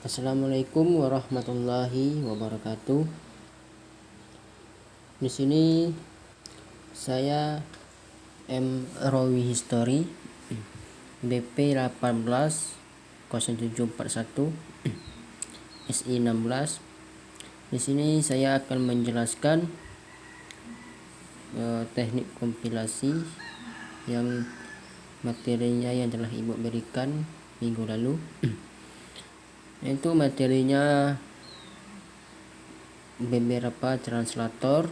Assalamualaikum warahmatullahi wabarakatuh. Di sini saya M Rawi History BP 180741 SI 16. Di sini saya akan menjelaskan teknik kompilasi yang materinya yang telah Ibu berikan minggu lalu. Itu materinya beberapa translator,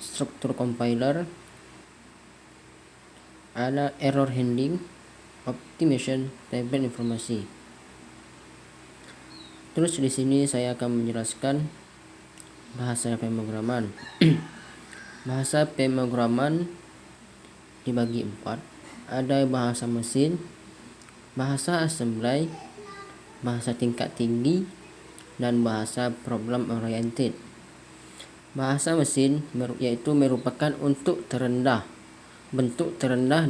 struktur compiler, ada error handling, optimization, table informasi. Terus di sini saya akan menjelaskan bahasa pemrograman. Bahasa pemrograman dibagi 4. Ada bahasa mesin, bahasa assembly, bahasa tingkat tinggi, dan bahasa problem oriented. Bahasa mesin yaitu merupakan bentuk terendah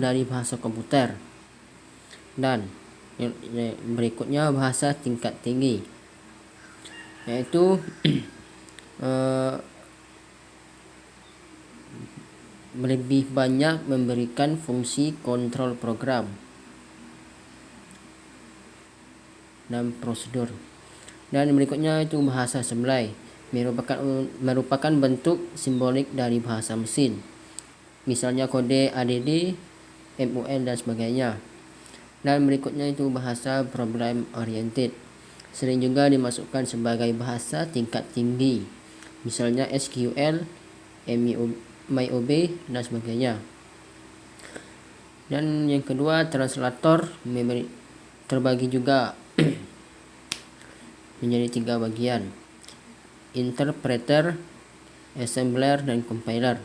dari bahasa komputer. Dan berikutnya bahasa tingkat tinggi, yaitu lebih banyak memberikan fungsi kontrol program dan prosedur. Dan berikutnya itu bahasa assembly, merupakan bentuk simbolik dari bahasa mesin, misalnya kode ADD, MUL dan sebagainya. Dan berikutnya itu bahasa problem oriented, sering juga dimasukkan sebagai bahasa tingkat tinggi, misalnya SQL, MYOB dan sebagainya. Dan yang kedua, translator terbagi juga menjadi 3 bagian: interpreter, assembler, dan compiler.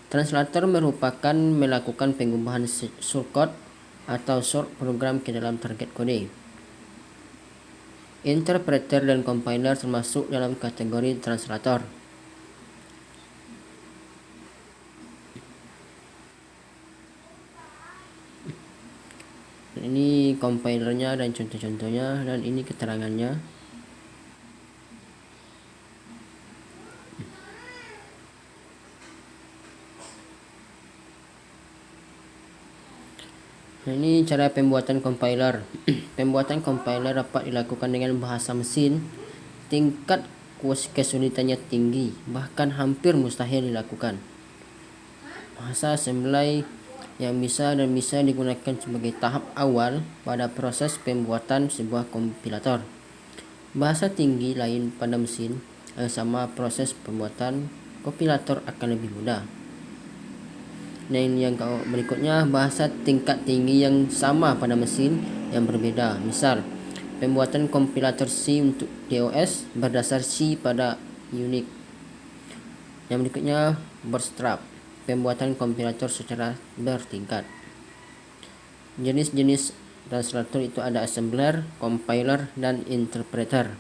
Translator merupakan melakukan pengubahan shortcode atau short program ke dalam target kode. Interpreter dan compiler termasuk dalam kategori translator. Ini compilernya dan contoh-contohnya, dan ini keterangannya. Nah, ini cara pembuatan compiler. Pembuatan compiler dapat dilakukan dengan bahasa mesin. Tingkat kesulitannya tinggi, bahkan hampir mustahil dilakukan. Bahasa assembly yang bisa digunakan sebagai tahap awal pada proses pembuatan sebuah kompilator. Bahasa tinggi lain pada mesin yang sama, proses pembuatan kompilator akan lebih mudah. Dan yang berikutnya, bahasa tingkat tinggi yang sama pada mesin yang berbeda. Misal, pembuatan kompilator C untuk DOS berdasar C pada Unix. Yang berikutnya, bootstrap, pembuatan kompilator secara bertingkat. Jenis-jenis translator itu ada assembler, compiler, dan interpreter.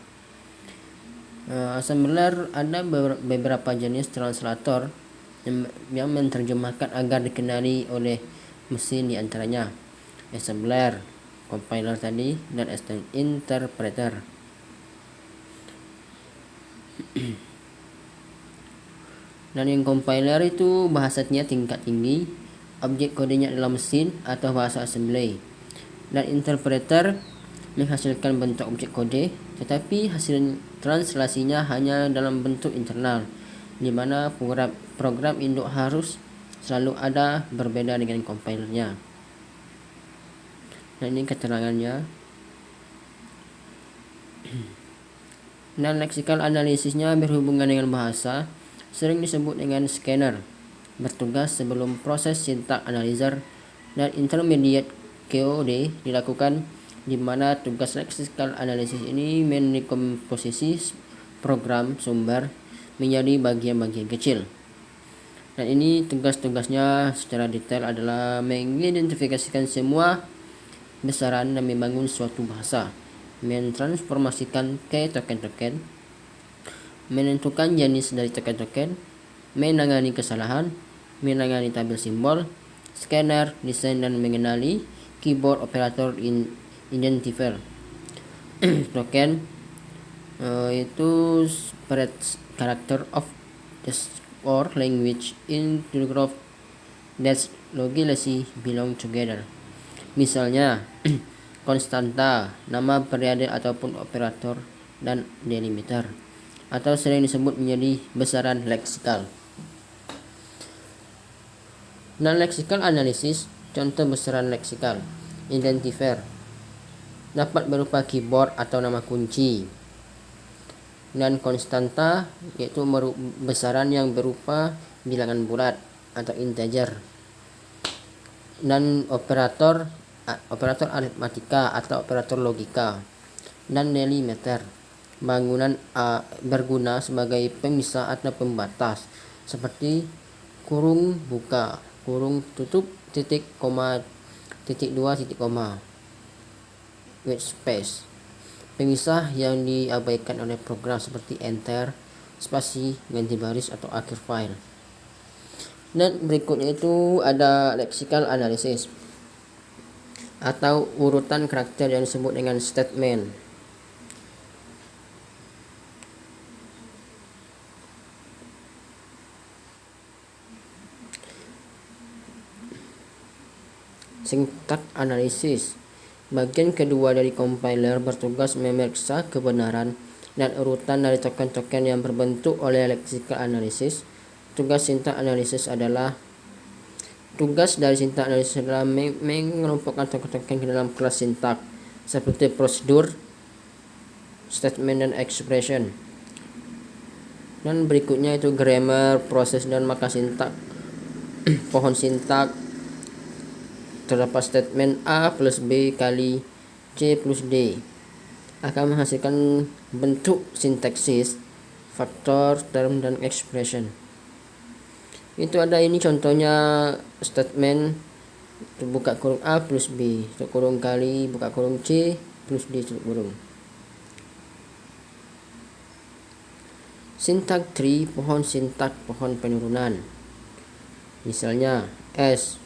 Assembler ada beberapa jenis translator yang menerjemahkan agar dikenali oleh mesin, di antaranya assembler, compiler tadi, dan interpreter. Dan yang compiler itu bahasanya tingkat tinggi, objek kodenya adalah mesin atau bahasa assembly. Dan interpreter menghasilkan bentuk objek kode, tetapi hasil translasinya hanya dalam bentuk internal, di mana program induk harus selalu ada, berbeda dengan compilernya. Nah, ini keterangannya. Dan leksikal analisisnya berhubungan dengan bahasa, sering disebut dengan scanner, bertugas sebelum proses syntax analyzer. Dan intermediate QOD dilakukan, di mana tugas leksikal analisis ini mendekomposisi program sumber menjadi bagian-bagian kecil. Dan ini tugas-tugasnya secara detail adalah mengidentifikasikan semua besaran dan membangun suatu bahasa, mentransformasikan ke token-token, menentukan jenis dari token-token, menangani kesalahan, menangani tabel simbol, scanner, desain dan mengenali keyboard operator identifier. token itu spread character of the or language into the group that logically belong together. Misalnya konstanta, nama periode ataupun operator, dan delimiter, atau sering disebut menjadi besaran leksikal. Non-leksikal analisis, contoh besaran leksikal. Identifier dapat berupa keyboard atau nama kunci. Dan konstanta yaitu besaran yang berupa bilangan bulat atau integer. Dan operator aritmatika atau operator logika. Dan delimiter berguna sebagai pemisah atau pembatas seperti kurung buka, kurung tutup, titik koma, titik 2, titik koma, white space. Pemisah yang diabaikan oleh program seperti enter, spasi, ganti baris, atau akhir file. Dan berikutnya itu ada lexical analysis atau urutan karakter yang disebut dengan statement. Syntax analysis. Bagian kedua dari compiler bertugas memeriksa kebenaran dan urutan dari token-token yang berbentuk oleh lexical analysis. Tugas dari syntax analysis adalah mengelompokkan token-token ke dalam kelas syntax seperti prosedur, statement, dan expression. Dan berikutnya itu grammar, proses, dan maka syntax. Pohon syntax terdapat statement A plus B kali C plus D akan menghasilkan bentuk sintaksis, faktor, term, dan expression. Itu ada ini contohnya statement buka kurung A plus B tutup kurung kali buka kurung C plus D tutup kurung. Syntax tree, pohon syntax, pohon penurunan. Misalnya S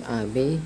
A B